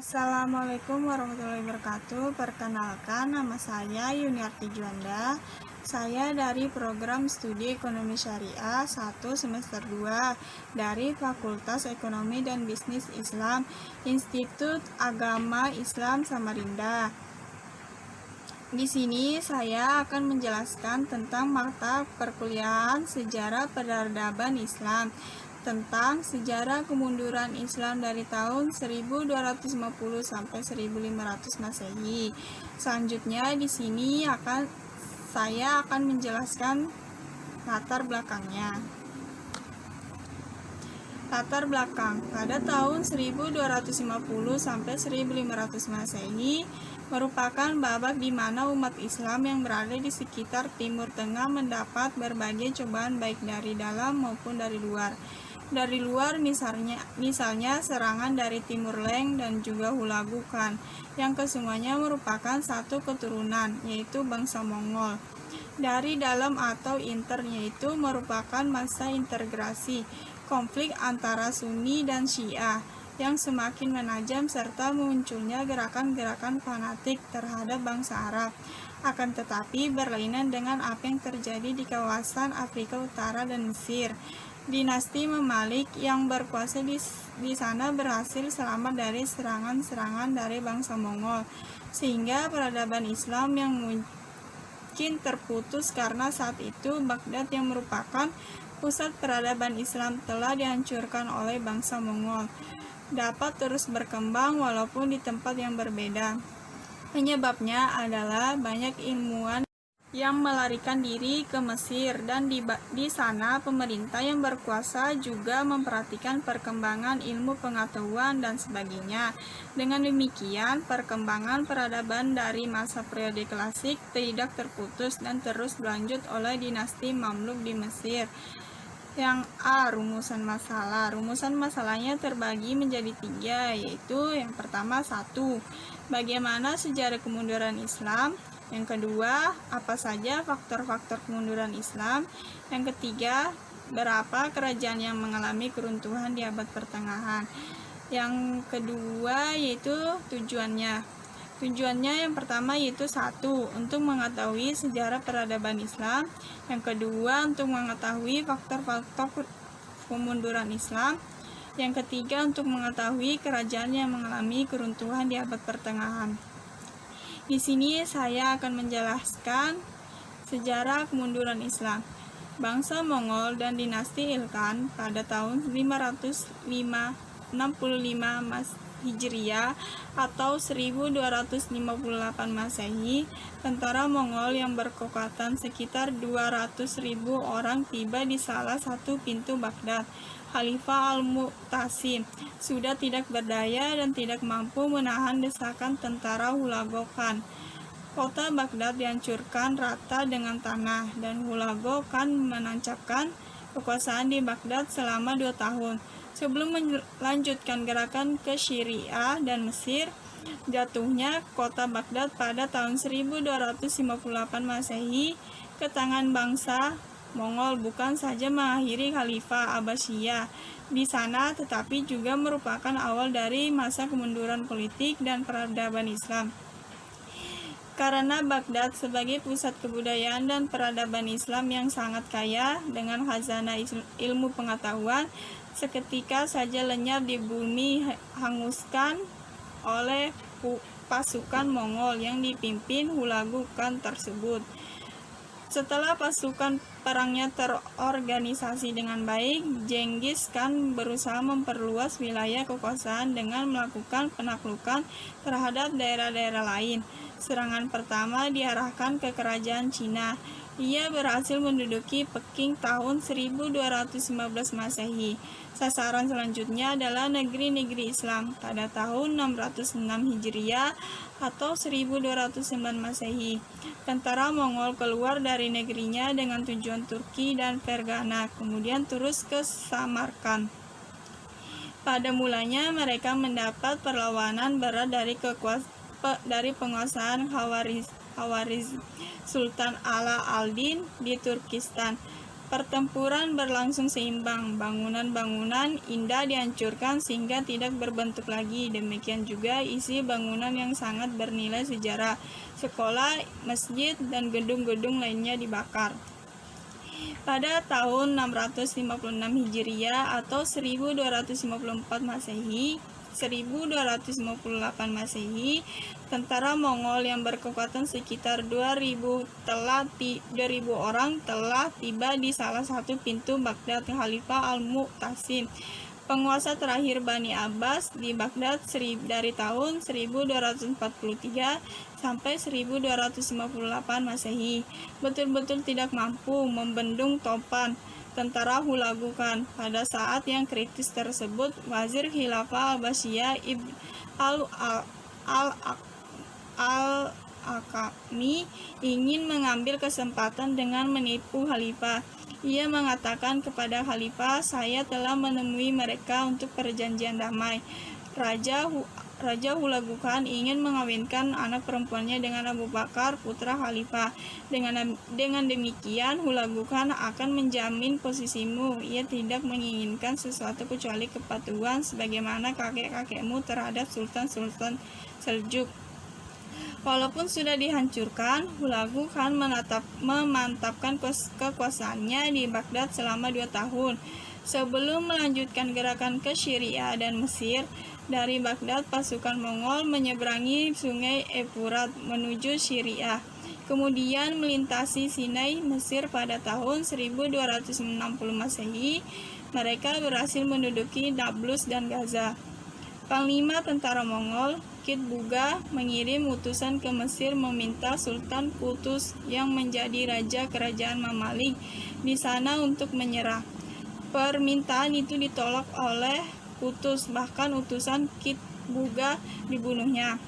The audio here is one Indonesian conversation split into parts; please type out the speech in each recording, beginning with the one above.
Assalamualaikum warahmatullahi wabarakatuh. Perkenalkan, nama saya Yuniarti Juanda. Saya dari program studi Ekonomi Syariah 1 semester 2 dari Fakultas Ekonomi dan Bisnis Islam, Institut Agama Islam Samarinda. Di sini saya akan menjelaskan tentang mata perkuliahan Sejarah Peradaban Islam, tentang sejarah kemunduran Islam dari tahun 1250 sampai 1500 Masehi. Selanjutnya di sini saya akan menjelaskan latar belakangnya. Latar belakang, pada tahun 1250 sampai 1500 Masehi merupakan babak di mana umat Islam yang berada di sekitar Timur Tengah mendapat berbagai cobaan baik dari dalam maupun dari luar. Dari luar misalnya serangan dari Timur Leng dan juga Hulagu Khan, yang kesemuanya merupakan satu keturunan, yaitu bangsa Mongol. Dari dalam atau inter, yaitu merupakan masa integrasi, konflik antara Sunni dan Syiah yang semakin menajam serta munculnya gerakan-gerakan fanatik terhadap bangsa Arab. Akan tetapi berlainan dengan apa yang terjadi di kawasan Afrika Utara dan Mesir. Dinasti Mamalik yang berkuasa di sana berhasil selamat dari serangan-serangan dari bangsa Mongol, sehingga peradaban Islam yang mungkin terputus karena saat itu Baghdad yang merupakan pusat peradaban Islam telah dihancurkan oleh bangsa Mongol, dapat terus berkembang walaupun di tempat yang berbeda. Penyebabnya adalah banyak ilmuwan yang melarikan diri ke Mesir, dan di sana pemerintah yang berkuasa juga memperhatikan perkembangan ilmu pengetahuan dan sebagainya. Dengan demikian, perkembangan peradaban dari masa periode klasik tidak terputus dan terus berlanjut oleh dinasti Mamluk di Mesir. Yang A. Rumusan masalah. Rumusan masalahnya terbagi menjadi 3, yaitu yang pertama 1. Bagaimana sejarah kemunduran Islam? Yang kedua, apa saja faktor-faktor kemunduran Islam? Yang ketiga, berapa kerajaan yang mengalami keruntuhan di abad pertengahan? Yang kedua yaitu tujuannya. Tujuannya yang pertama yaitu 1. Untuk mengetahui sejarah peradaban Islam. Yang kedua, untuk mengetahui faktor-faktor kemunduran Islam. Yang ketiga, untuk mengetahui kerajaan yang mengalami keruntuhan di abad pertengahan. Di sini saya akan menjelaskan sejarah kemunduran Islam. Bangsa Mongol dan dinasti Ilkhan pada tahun 565 Hijriah atau 1258 Masehi, tentara Mongol yang berkekuatan sekitar 200.000 orang tiba di salah satu pintu Baghdad. Khalifah Al-Mu'tasim sudah tidak berdaya dan tidak mampu menahan desakan tentara Hulagu Khan. Kota Baghdad dihancurkan rata dengan tanah, dan Hulagu Khan menancapkan kekuasaan di Baghdad selama 2 tahun. Sebelum melanjutkan gerakan ke Syria dan Mesir, jatuhnya kota Baghdad pada tahun 1258 Masehi ke tangan bangsa Mongol bukan saja mengakhiri Khalifah Abbasiyah di sana, tetapi juga merupakan awal dari masa kemunduran politik dan peradaban Islam. Karena Baghdad sebagai pusat kebudayaan dan peradaban Islam yang sangat kaya dengan khazanah ilmu pengetahuan, seketika saja lenyap di bumi hanguskan oleh pasukan Mongol yang dipimpin Hulagu Khan tersebut. Setelah pasukan perangnya terorganisasi dengan baik, Genghis Khan berusaha memperluas wilayah kekuasaan dengan melakukan penaklukan terhadap daerah-daerah lain. Serangan pertama diarahkan ke kerajaan Cina. Ia berhasil menduduki Peking tahun 1215 Masehi. Sasaran selanjutnya adalah negeri-negeri Islam pada tahun 606 Hijriah atau 1209 Masehi. Tentara Mongol keluar dari negerinya dengan tujuan Turki dan Fergana, kemudian terus ke Samarkand. Pada mulanya mereka mendapat perlawanan berat dari penguasaan Khawarizm Sultan Ala al-Din di Turkistan. Pertempuran berlangsung seimbang, bangunan-bangunan indah dihancurkan sehingga tidak berbentuk lagi. Demikian juga isi bangunan yang sangat bernilai sejarah, sekolah, masjid, dan gedung-gedung lainnya dibakar. Pada tahun 656 Hijriah atau 1254 Masehi, 1258 Masehi, tentara Mongol yang berkekuatan sekitar 2.000 orang telah tiba di salah satu pintu Baghdad. Khalifah Al-Mu'tasim, penguasa terakhir Bani Abbas di Baghdad dari tahun 1243 sampai 1258 Masehi, betul-betul tidak mampu membendung topan tentara Hulagu Khan. Pada saat yang kritis tersebut, Wazir Khilafah Abbasiyah Ibn al-Akami ingin mengambil kesempatan dengan menipu Khalifah. Ia mengatakan kepada Khalifah, "Saya telah menemui mereka untuk perjanjian damai. Raja Hulagu Khan ingin mengawinkan anak perempuannya dengan Abu Bakar, putra Khalifah. Dengan demikian, Hulagu Khan akan menjamin posisimu. Ia tidak menginginkan sesuatu kecuali kepatuhan sebagaimana kakek-kakekmu terhadap Sultan-Sultan Seljuk." Walaupun sudah dihancurkan, Hulagu Khan memantapkan kekuasaannya di Baghdad selama 2 tahun. Sebelum melanjutkan gerakan ke Syria dan Mesir, dari Baghdad pasukan Mongol menyeberangi sungai Euphrat menuju Syria, kemudian melintasi Sinai, Mesir. Pada tahun 1260 Masehi, mereka berhasil menduduki Nablus dan Gaza. Panglima tentara Mongol, Kit Buga, mengirim utusan ke Mesir meminta Sultan Qutuz yang menjadi raja kerajaan Mamalik di sana untuk menyerah. Permintaan itu ditolak oleh Qutuz, bahkan utusan Kit Buga dibunuhnya.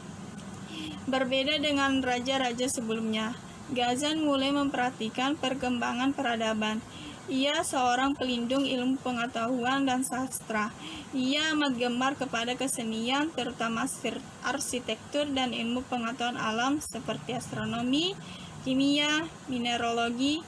Berbeda dengan raja-raja sebelumnya, Ghazan mulai memperhatikan perkembangan peradaban. Ia seorang pelindung ilmu pengetahuan dan sastra. Ia amat gemar kepada kesenian, terutama arsitektur dan ilmu pengetahuan alam seperti astronomi, kimia, mineralogi,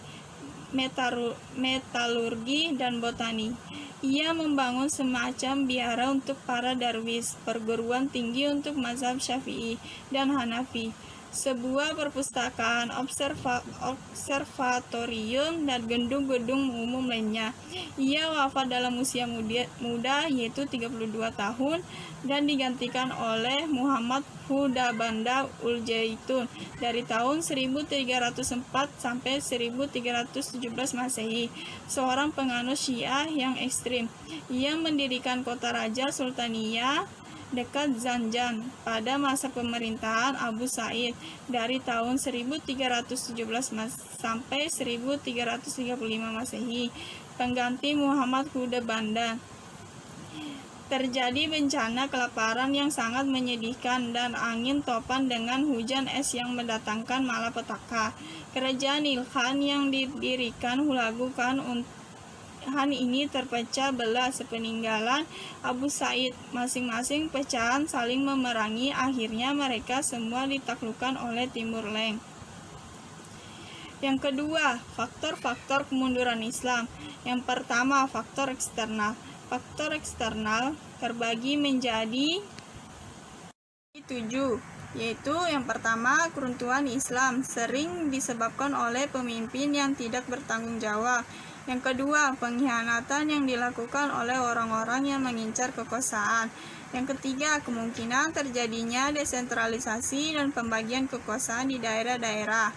metalurgi, dan botani. Ia membangun semacam biara untuk para darwis, perguruan tinggi untuk mazhab Syafi'i dan Hanafi, sebuah perpustakaan, observatorium, dan gedung-gedung umum lainnya. Ia wafat dalam usia muda, yaitu 32 tahun, dan digantikan oleh Muhammad Hudabanda Ul-Jaitun dari tahun 1304 sampai 1317 Masehi, seorang penganut Syiah yang ekstrim. Ia mendirikan kota raja Sultaniyah dekat Zanjan pada masa pemerintahan Abu Sa'id dari tahun 1317 sampai 1335 Masehi, pengganti Muhammad Hudabanda. Terjadi bencana kelaparan yang sangat menyedihkan dan angin topan dengan hujan es yang mendatangkan malapetaka. Kerajaan Ilkhan yang didirikan Hulagu Khan ini terpecah belah sepeninggalan Abu Sa'id. Masing-masing pecahan saling memerangi. Akhirnya mereka semua ditaklukkan oleh Timur Leng. Yang kedua, faktor-faktor kemunduran Islam. Yang pertama, faktor eksternal. Faktor eksternal terbagi menjadi 7, yaitu yang pertama, keruntuhan Islam sering disebabkan oleh pemimpin yang tidak bertanggung jawab. Yang kedua, pengkhianatan yang dilakukan oleh orang-orang yang mengincar kekuasaan. Yang ketiga, kemungkinan terjadinya desentralisasi dan pembagian kekuasaan di daerah-daerah.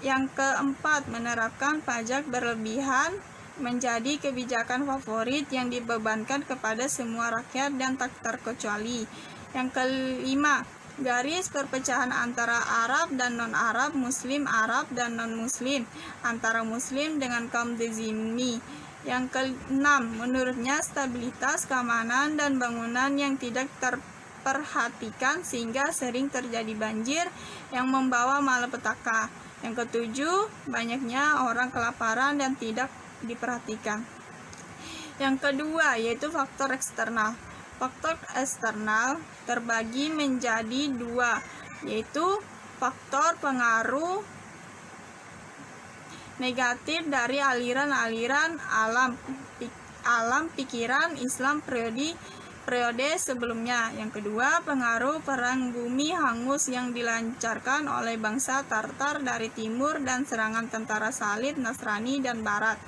Yang keempat, menerapkan pajak berlebihan menjadi kebijakan favorit yang dibebankan kepada semua rakyat dan tak terkecuali. Yang kelima, garis perpecahan antara Arab dan non-Arab, Muslim Arab dan non-Muslim, antara Muslim dengan kaum dzimmi. Yang keenam, menurutnya stabilitas, keamanan, dan bangunan yang tidak terperhatikan sehingga sering terjadi banjir yang membawa malapetaka. Yang ketujuh, banyaknya orang kelaparan dan tidak diperhatikan. Yang kedua, yaitu faktor eksternal. Faktor eksternal terbagi menjadi 2, yaitu faktor pengaruh negatif dari aliran-aliran alam pikiran Islam periode sebelumnya. Yang kedua, pengaruh perang bumi hangus yang dilancarkan oleh bangsa Tartar dari timur dan serangan tentara Salib, Nasrani, dan Barat.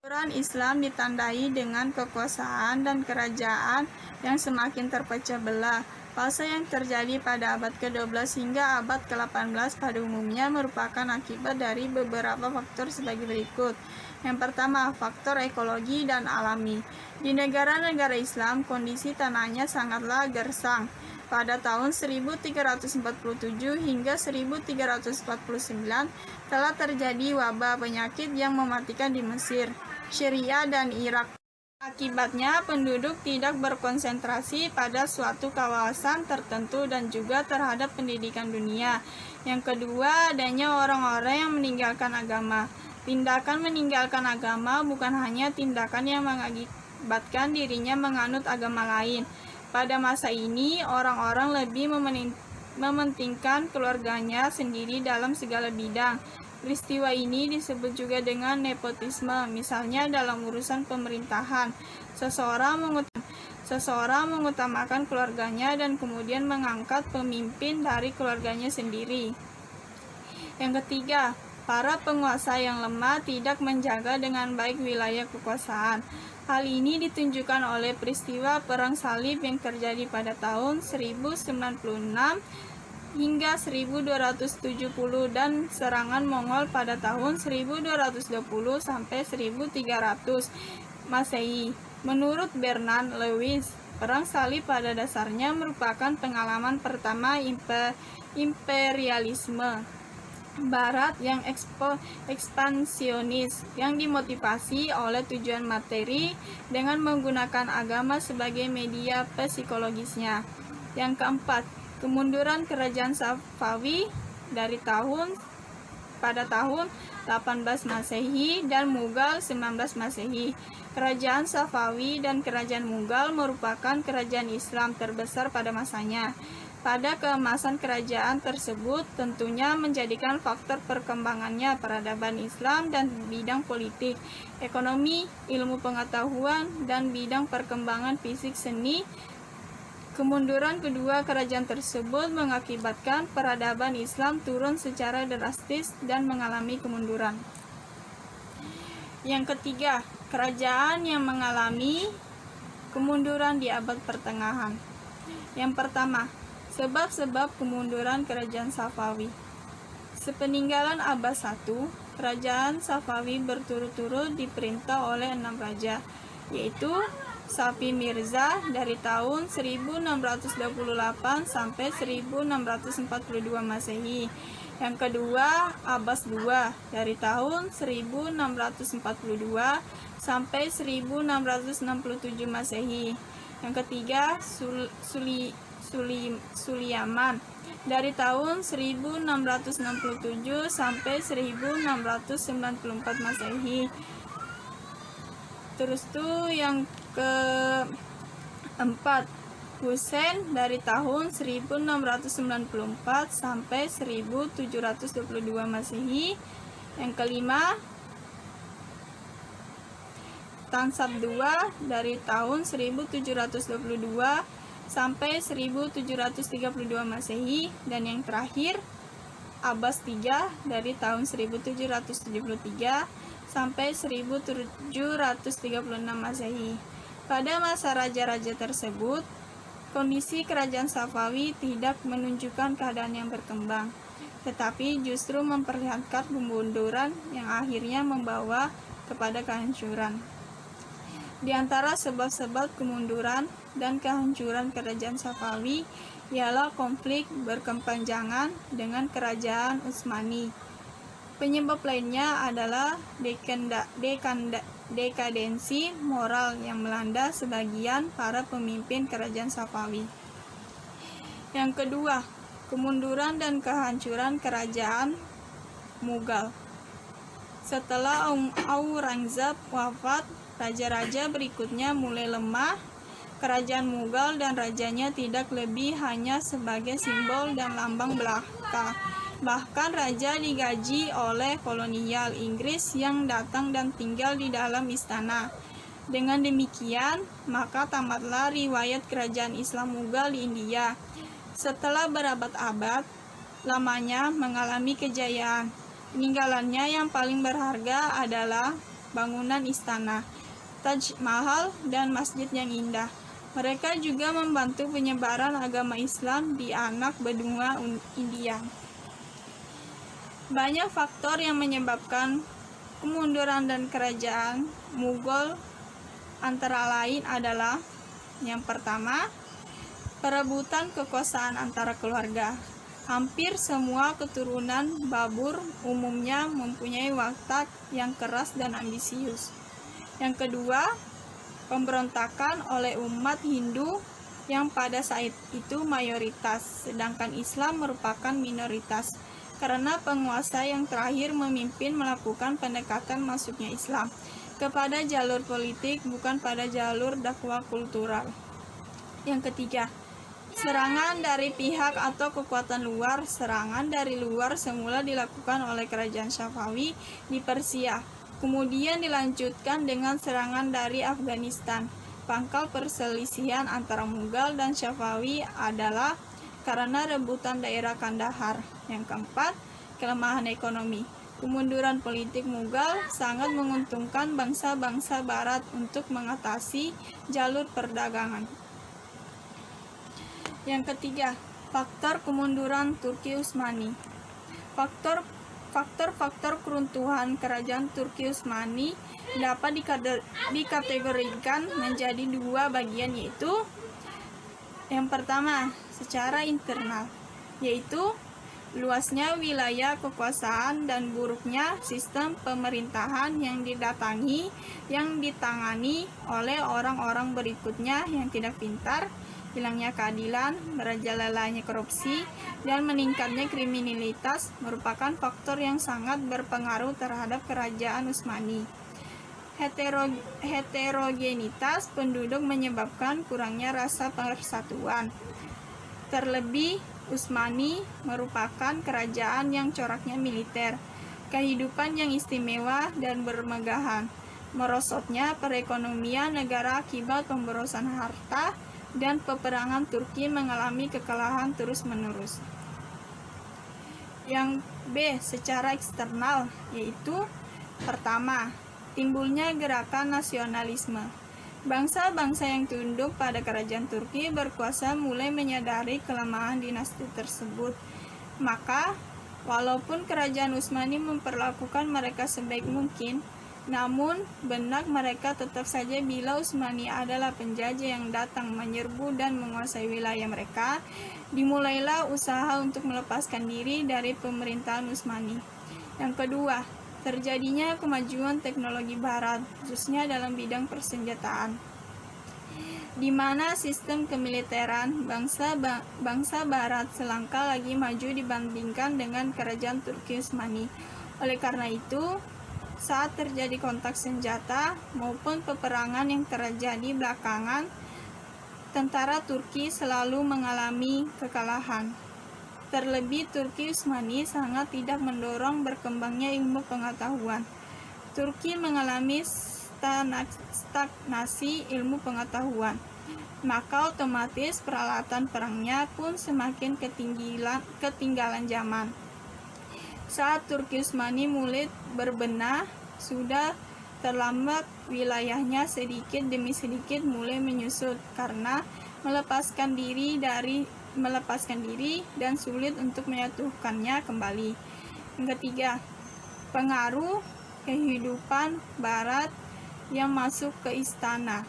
Aturan Islam ditandai dengan kekuasaan dan kerajaan yang semakin terpecah belah. Fase yang terjadi pada abad ke-12 hingga abad ke-18 pada umumnya merupakan akibat dari beberapa faktor sebagai berikut. Yang pertama, faktor ekologi dan alami. Di negara-negara Islam, kondisi tanahnya sangatlah gersang. Pada tahun 1347 hingga 1349 telah terjadi wabah penyakit yang mematikan di Mesir, Syria, dan Irak. Akibatnya, penduduk tidak berkonsentrasi pada suatu kawasan tertentu dan juga terhadap pendidikan dunia. Yang kedua, adanya orang-orang yang meninggalkan agama. Tindakan meninggalkan agama bukan hanya tindakan yang mengakibatkan dirinya menganut agama lain. Pada masa ini, orang-orang lebih mementingkan keluarganya sendiri dalam segala bidang. Peristiwa ini disebut juga dengan nepotisme. Misalnya dalam urusan pemerintahan, seseorang mengutamakan keluarganya dan kemudian mengangkat pemimpin dari keluarganya sendiri. Yang ketiga, para penguasa yang lemah tidak menjaga dengan baik wilayah kekuasaan. Hal ini ditunjukkan oleh peristiwa Perang Salib yang terjadi pada tahun 1096 hingga 1270 dan serangan Mongol pada tahun 1220 sampai 1300 Masehi. Menurut Bernard Lewis, Perang Salib pada dasarnya merupakan pengalaman pertama imperialisme Barat yang ekspansionis yang dimotivasi oleh tujuan materi dengan menggunakan agama sebagai media psikologisnya. Yang keempat, kemunduran kerajaan Safawi pada tahun 18 Masehi dan Mughal 19 Masehi. Kerajaan Safawi dan kerajaan Mughal merupakan kerajaan Islam terbesar pada masanya. Pada keemasan kerajaan tersebut tentunya menjadikan faktor perkembangannya peradaban Islam dan bidang politik, ekonomi, ilmu pengetahuan, dan bidang perkembangan fisik seni. Kemunduran kedua kerajaan tersebut mengakibatkan peradaban Islam turun secara drastis dan mengalami kemunduran. Yang ketiga, kerajaan yang mengalami kemunduran di abad pertengahan. Yang pertama, sebab-sebab kemunduran kerajaan Safawi. Sepeninggalan Abbas I, kerajaan Safawi berturut-turut diperintah oleh 6 raja, yaitu Safi Mirza dari tahun 1628 sampai 1642 Masehi. Yang kedua, Abbas II dari tahun 1642 sampai 1667 Masehi. Yang ketiga, Suliaman dari tahun 1667 sampai 1694 Masehi. Terus tuh yang keempat, Husain dari tahun 1694 sampai 1722 Masehi. Yang kelima, Tansab II dari tahun 1722 sampai 1732 Masehi, dan yang terakhir Abbas III dari tahun 1773 sampai 1736 Masehi. Pada masa raja-raja tersebut, kondisi kerajaan Safawi tidak menunjukkan keadaan yang berkembang, tetapi justru memperlihatkan kemunduran yang akhirnya membawa kepada kehancuran. Di antara sebab-sebab kemunduran dan kehancuran kerajaan Safawi ialah konflik berkepanjangan dengan kerajaan Utsmani. Penyebab lainnya adalah dekadensi moral yang melanda sebagian para pemimpin kerajaan Safawi. Yang kedua, kemunduran dan kehancuran kerajaan Mughal. Setelah Aurangzeb wafat, raja-raja berikutnya mulai lemah. Kerajaan Mughal dan rajanya tidak lebih hanya sebagai simbol dan lambang belaka. Bahkan raja digaji oleh kolonial Inggris yang datang dan tinggal di dalam istana. Dengan demikian, maka tamatlah riwayat kerajaan Islam Mughal di India. Setelah berabad-abad lamanya mengalami kejayaan, peninggalannya yang paling berharga adalah bangunan istana, Taj Mahal, dan masjid yang indah. Mereka juga membantu penyebaran agama Islam di anak benua India. Banyak faktor yang menyebabkan kemunduran dan kerajaan Mughal, antara lain adalah: yang pertama, perebutan kekuasaan antara keluarga. Hampir semua keturunan Babur umumnya mempunyai watak yang keras dan ambisius. Yang kedua, pemberontakan oleh umat Hindu yang pada saat itu mayoritas, sedangkan Islam merupakan minoritas, karena penguasa yang terakhir memimpin melakukan pendekatan masuknya Islam kepada jalur politik, bukan pada jalur dakwah kultural. Yang ketiga, serangan dari pihak atau kekuatan luar. Serangan dari luar semula dilakukan oleh kerajaan Safawi di Persia, kemudian dilanjutkan dengan serangan dari Afghanistan. Pangkal perselisihan antara Mughal dan Safawi adalah karena rebutan daerah Kandahar. Yang keempat, kelemahan ekonomi. Kemunduran politik Mughal sangat menguntungkan bangsa-bangsa Barat untuk mengatasi jalur perdagangan. Yang ketiga, faktor kemunduran Turki Utsmani. Faktor-faktor keruntuhan kerajaan Turki Utsmani dapat dikategorikan menjadi dua bagian, yaitu: yang pertama, secara internal, yaitu luasnya wilayah kekuasaan dan buruknya sistem pemerintahan yang ditangani oleh orang-orang berikutnya yang tidak pintar, hilangnya keadilan, merajalelanya korupsi, dan meningkatnya kriminalitas merupakan faktor yang sangat berpengaruh terhadap kerajaan Utsmani. Heterogenitas penduduk menyebabkan kurangnya rasa persatuan. Terlebih, Utsmani merupakan kerajaan yang coraknya militer, kehidupan yang istimewa dan bermegahan, merosotnya perekonomian negara akibat pemborosan harta, dan peperangan Turki mengalami kekalahan terus-menerus. Yang B, secara eksternal, yaitu: pertama, timbulnya gerakan nasionalisme. Bangsa-bangsa yang tunduk pada kerajaan Turki berkuasa mulai menyadari kelemahan dinasti tersebut. Maka, walaupun kerajaan Utsmani memperlakukan mereka sebaik mungkin, namun benak mereka tetap saja bila Utsmani adalah penjajah yang datang menyerbu dan menguasai wilayah mereka. Dimulailah usaha untuk melepaskan diri dari pemerintahan Utsmani. Yang kedua, terjadinya kemajuan teknologi Barat, khususnya dalam bidang persenjataan, di mana sistem kemiliteran bangsa Barat selangkah lagi maju dibandingkan dengan kerajaan Turki Utsmani. Oleh karena itu, saat terjadi kontak senjata maupun peperangan yang terjadi belakangan, tentara Turki selalu mengalami kekalahan. Terlebih, Turki Utsmani sangat tidak mendorong berkembangnya ilmu pengetahuan. Turki mengalami stagnasi ilmu pengetahuan, maka otomatis peralatan perangnya pun semakin ketinggalan zaman. Saat Turki Utsmani mulai berbenah, sudah terlambat. Wilayahnya sedikit demi sedikit mulai menyusut karena melepaskan diri dan sulit untuk menyatukannya kembali. Yang ketiga, pengaruh kehidupan Barat yang masuk ke istana.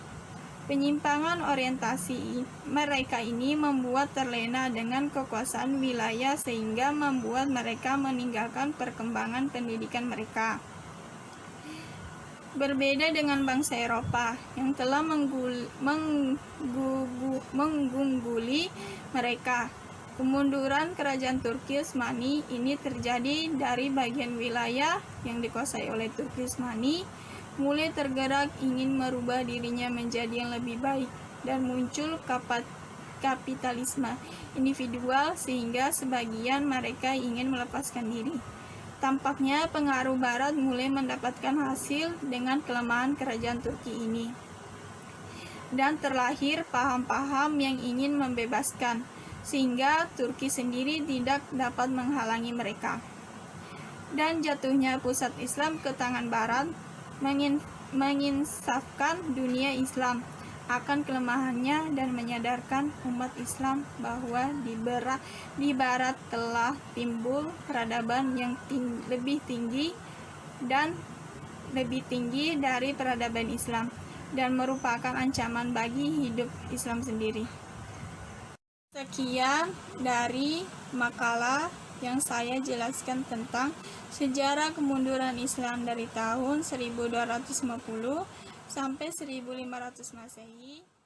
Penyimpangan orientasi mereka ini membuat terlena dengan kekuasaan wilayah sehingga membuat mereka meninggalkan perkembangan pendidikan mereka. Berbeda dengan bangsa Eropa yang telah mengungguli mereka, kemunduran kerajaan Turki Utsmani ini terjadi dari bagian wilayah yang dikuasai oleh Turki Utsmani mulai tergerak ingin merubah dirinya menjadi yang lebih baik, dan muncul kapitalisme individual sehingga sebagian mereka ingin melepaskan diri. Tampaknya pengaruh Barat mulai mendapatkan hasil dengan kelemahan kerajaan Turki ini. Dan terlahir paham-paham yang ingin membebaskan, sehingga Turki sendiri tidak dapat menghalangi mereka. Dan jatuhnya pusat Islam ke tangan Barat menginsafkan dunia Islam akan kelemahannya dan menyadarkan umat Islam bahwa di Barat telah timbul peradaban yang lebih tinggi dari peradaban Islam dan merupakan ancaman bagi hidup Islam sendiri. Sekian dari makalah yang saya jelaskan tentang sejarah kemunduran Islam dari tahun 1250 sampai 1500 Masehi.